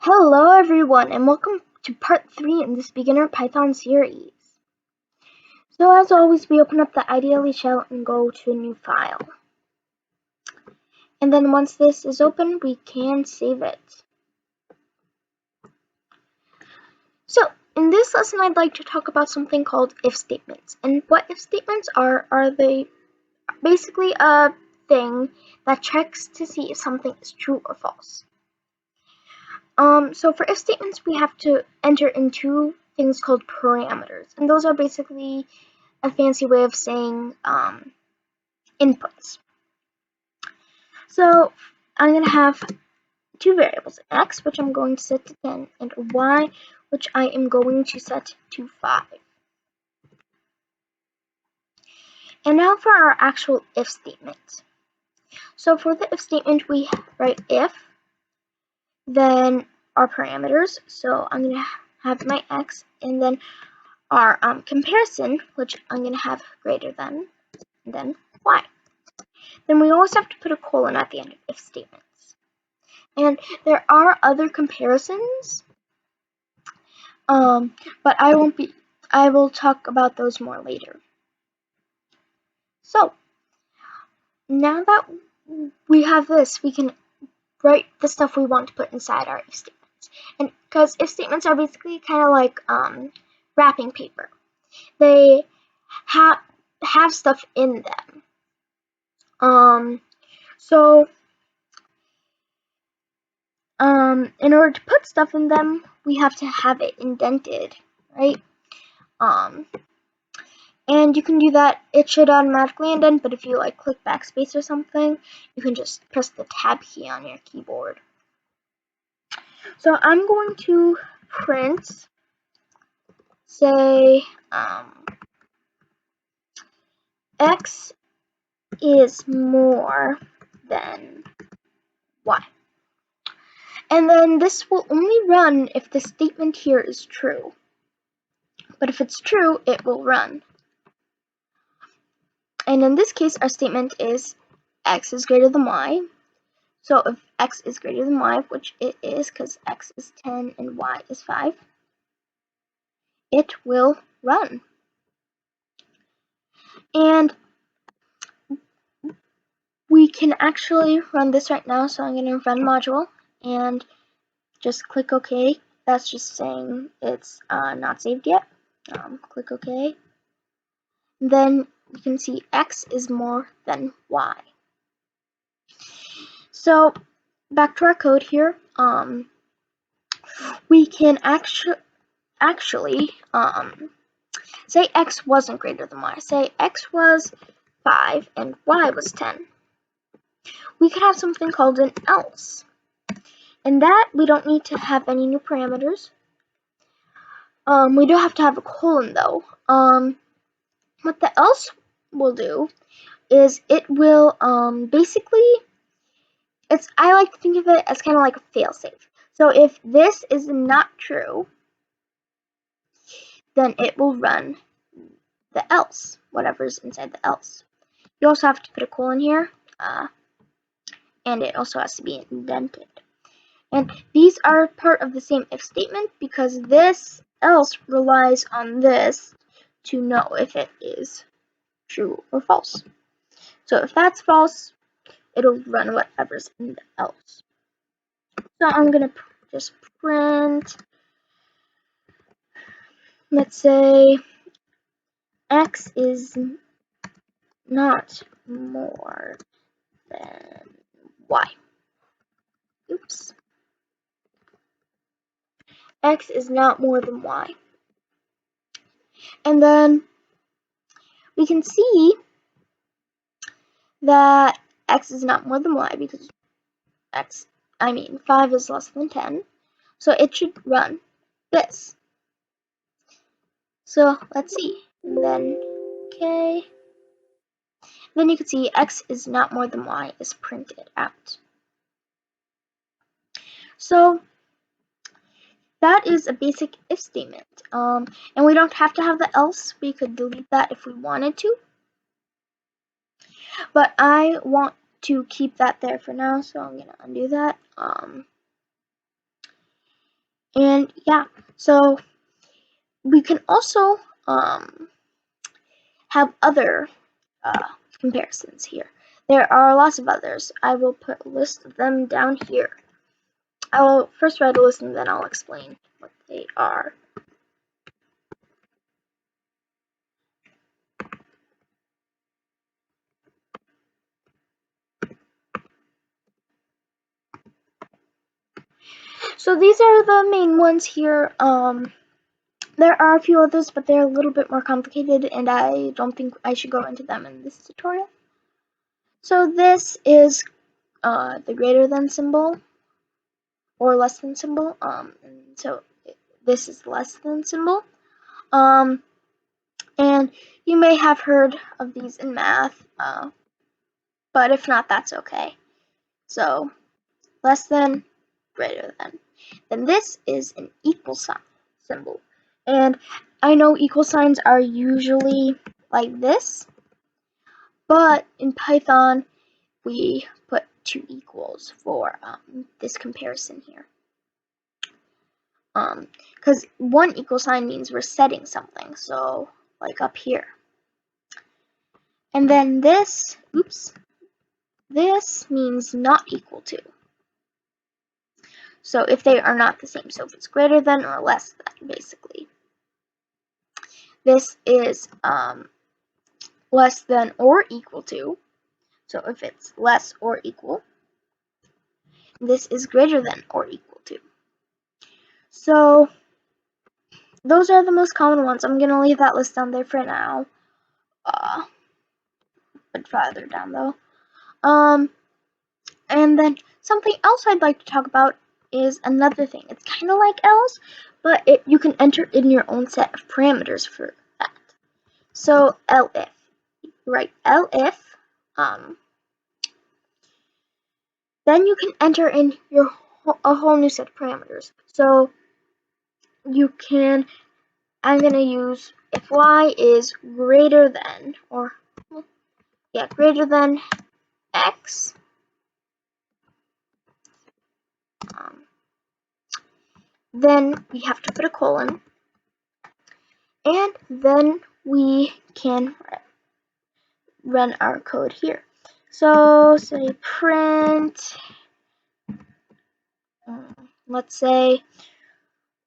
Hello everyone and welcome to part 3 in this beginner Python series. So as always we open up the ideally shell and go to a new file. And then once this is open we can save it. So in this lesson I'd like to talk about something called if statements. And what if statements are they basically a thing that checks to see if something is true or false. So for if statements we have to enter into things called parameters, and those are basically a fancy way of saying inputs. So I'm going to have two variables, x, which I'm going to set to 10, and y, which I am going to set to 5. And now for our actual if statement. So for the if statement, we write if, then our parameters. So I'm going to have my x, and then our comparison, which I'm going to have greater than, and then y. Then we always have to put a colon at the end of if statements. And there are other comparisons, but I will talk about those more later. So now that we have this, we can write the stuff we want to put inside our if statements. And because if statements are basically kind of like wrapping paper, they have stuff in them. So in order to put stuff in them, we have to have it indented, right? And you can do that. It should automatically indent, but if you like click backspace or something, you can just press the tab key on your keyboard. So I'm going to print, say, x is more than y. And then this will only run if the statement here is true. But if it's true, it will run. And in this case, our statement is x is greater than y. So if x is greater than y, which it is because x is 10 and y is 5, it will run. And we can actually run this right now. So I'm going to run module and just click OK. That's just saying it's not saved yet. Click OK. Then you can see x is more than y. So back to our code here. We can actually say x wasn't greater than y. Say x was 5 and y was 10. We could have something called an else. And that we don't need to have any new parameters. We do have to have a colon though. What the else will do is it will basically, I like to think of it as kind of like a failsafe. So if this is not true, then it will run the else, whatever's inside the else. You also have to put a colon here, and it also has to be indented. And these are part of the same if statement because this else relies on this to know if it is true or false. So if that's false, it'll run whatever's in the else. So I'm going to just print, let's say, x is not more than y. Oops. X is not more than y. And then we can see that x is not more than y because 5 is less than 10. So it should run this. So let's see. And then, okay. Then you can see x is not more than y is printed out. So that is a basic if statement. And we don't have to have the else. We could delete that if we wanted to. But I want to keep that there for now, so I'm going to undo that. And yeah, so we can also have other comparisons here. There are lots of others. I will put a list of them down here. I will first write a list and then I'll explain what they are. So these are the main ones here. There are a few others, but they're a little bit more complicated, and I don't think I should go into them in this tutorial. So this is the greater than symbol or less than symbol. And so this is less than symbol. And you may have heard of these in math, but if not, that's okay. So less than, greater than. Then this is an equal sign symbol. And I know equal signs are usually like this, but in Python, we put two equals for this comparison here. Because one equal sign means we're setting something, so like up here. And then this, this means not equal to. So if they are not the same, so if it's greater than or less than, basically. This is less than or equal to. So if it's less or equal, this is greater than or equal to. So those are the most common ones. I'm going to leave that list down there for now. A bit farther down though. And then something else I'd like to talk about is another thing. It's kind of like else, but you can enter in your own set of parameters for that. So elif, right? Elif, then you can enter in a whole new set of parameters. So you can, I'm gonna use if y is greater than, or yeah, greater than x, then we have to put a colon, and then we can run our code here. So say print, let's say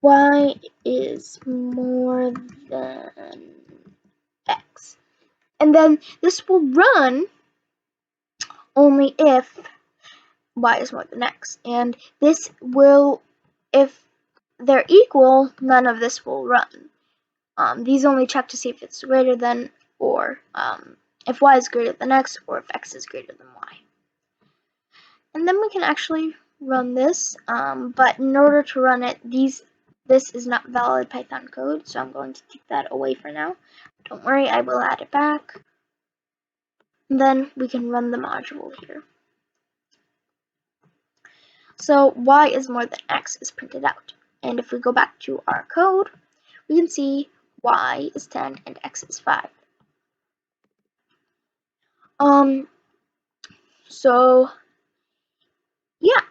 y is more than x. And then this will run only if y is more than x. And this will, if they're equal, none of this will run. These only check to see if it's greater than, or if y is greater than x, or if x is greater than y. And then we can actually run this, but in order to run it, this is not valid Python code, so I'm going to take that away for now. Don't worry, I will add it back. And then we can run the module here. So y is more than x is printed out. And if we go back to our code, we can see y is 10 and x is 5. So yeah.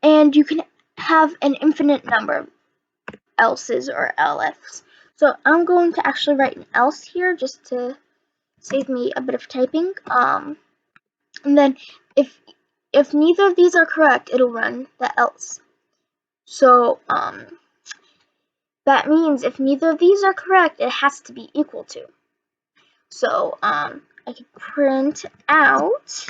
And you can have an infinite number of else's or elifs. So I'm going to actually write an else here just to save me a bit of typing. And then if neither of these are correct, it'll run the else. So that means if neither of these are correct, it has to be equal to. So I can print out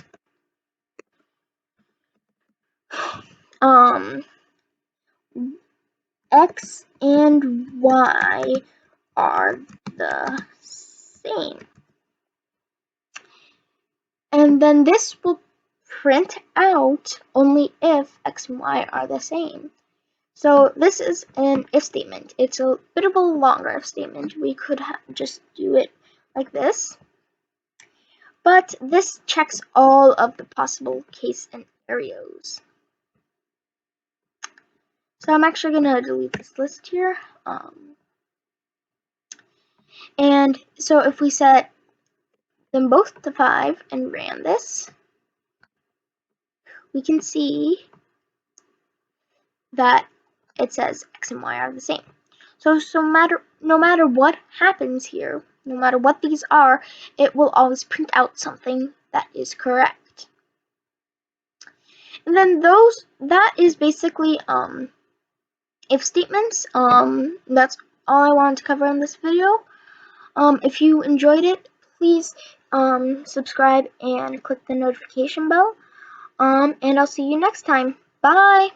x and y are the same. And then this will print out only if x and y are the same. So this is an if statement. It's a bit of a longer if statement. We could just do it like this. But this checks all of the possible case scenarios. So I'm actually going to delete this list here. And so if we set them both to 5 and ran this, we can see that it says x and y are the same. So no matter what happens here, no matter what these are, it will always print out something that is correct. And then that is basically if statements. That's all I wanted to cover in this video. If you enjoyed it, please subscribe and click the notification bell. And I'll see you next time. Bye!